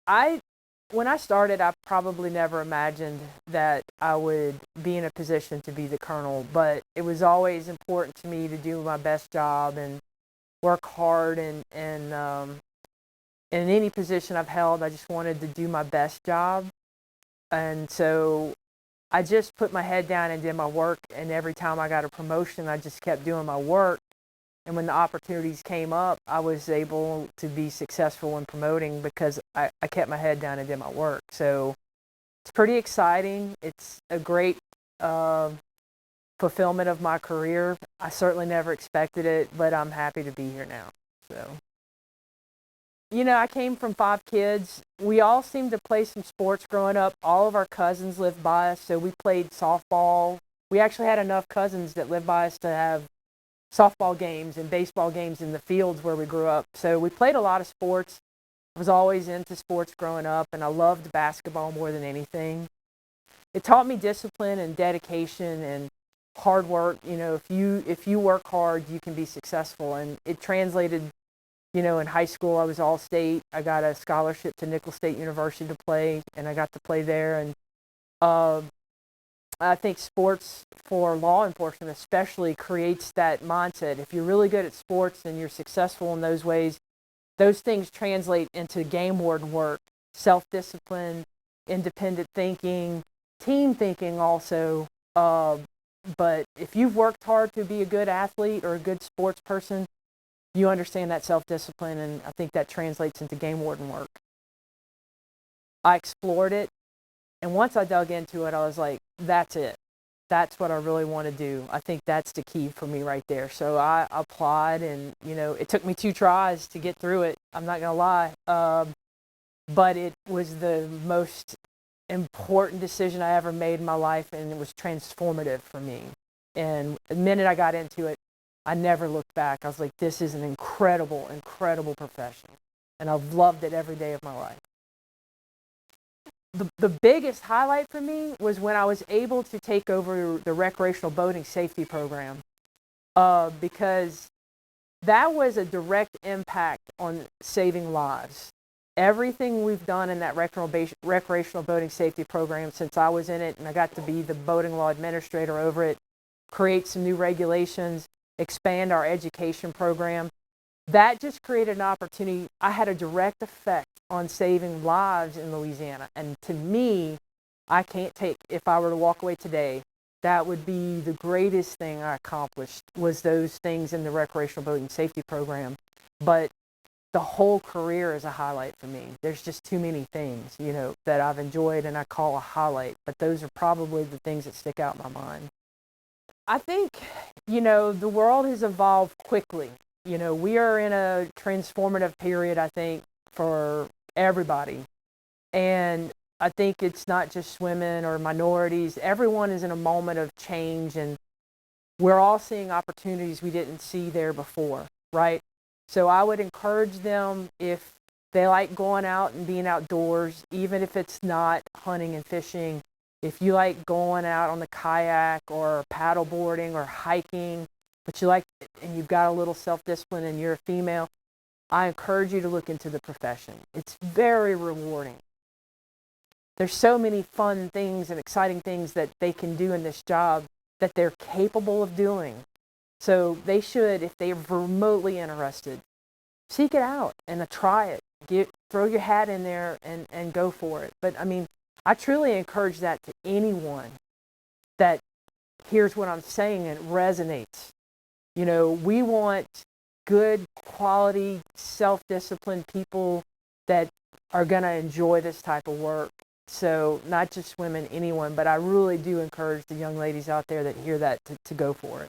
I when I started, I probably never imagined that I would be in a position to be the colonel, but it was always important to me to do my best job and work hard and in any position I've held, I just wanted to do my best job. And so I just put my head down and did my work, and every time I got a promotion, I just kept doing my work. And when the opportunities came up, I was able to be successful in promoting because I kept my head down and did my work. So it's pretty exciting. It's a great uh, fulfillment of my career. I certainly never expected it, but I'm happy to be here now. So, I came from 5 kids. We all seemed to play some sports growing up. All of our cousins lived by us, so we played softball. We actually had enough cousins that lived by us to have softball games and baseball games in the fields where we grew up. So we played a lot of sports. I was always into sports growing up, and I loved basketball more than anything. It taught me discipline and dedication and hard work. If you work hard, you can be successful, and it translated. In high school, I was all state. I got a scholarship to Nicholls State University to play, and I got to play there. And uh, I think sports for law enforcement especially creates that mindset. If you're really good at sports and you're successful in those ways, those things translate into game warden work, self-discipline, independent thinking, team thinking also. But if you've worked hard to be a good athlete or a good sports person, you understand that self-discipline, and I think that translates into game warden work. I explored it, and once I dug into it, I was like, that's it. That's what I really want to do. I think that's the key for me right there. So I applied, and, it took me 2 tries to get through it. I'm not going to lie. But it was the most important decision I ever made in my life, and it was transformative for me. And the minute I got into it, I never looked back. I was like, this is an incredible, incredible profession. And I've loved it every day of my life. The biggest highlight for me was when I was able to take over the recreational boating safety program, because that was a direct impact on saving lives. Everything we've done in that recreational boating safety program since I was in it, and I got to be the boating law administrator over it, create some new regulations, expand our education program. That just created an opportunity. I had a direct effect on saving lives in Louisiana. And to me, if I were to walk away today, that would be the greatest thing I accomplished, was those things in the recreational boating safety program. But the whole career is a highlight for me. There's just too many things, that I've enjoyed and I call a highlight. But those are probably the things that stick out in my mind. I think, the world has evolved quickly. We are in a transformative period, I think, for everybody. And I think it's not just women or minorities. Everyone is in a moment of change, and we're all seeing opportunities we didn't see there before, right? So I would encourage them, if they like going out and being outdoors, even if it's not hunting and fishing, if you like going out on the kayak or paddle boarding or hiking, but you like it and you've got a little self-discipline and you're a female, I encourage you to look into the profession. It's very rewarding. There's so many fun things and exciting things that they can do in this job that they're capable of doing. So they should, if they're remotely interested, seek it out and try it. Throw your hat in there and go for it. But I truly encourage that to anyone that hears what I'm saying and it resonates. We want good, quality, self-disciplined people that are going to enjoy this type of work. So not just women, anyone, but I really do encourage the young ladies out there that hear that to go for it.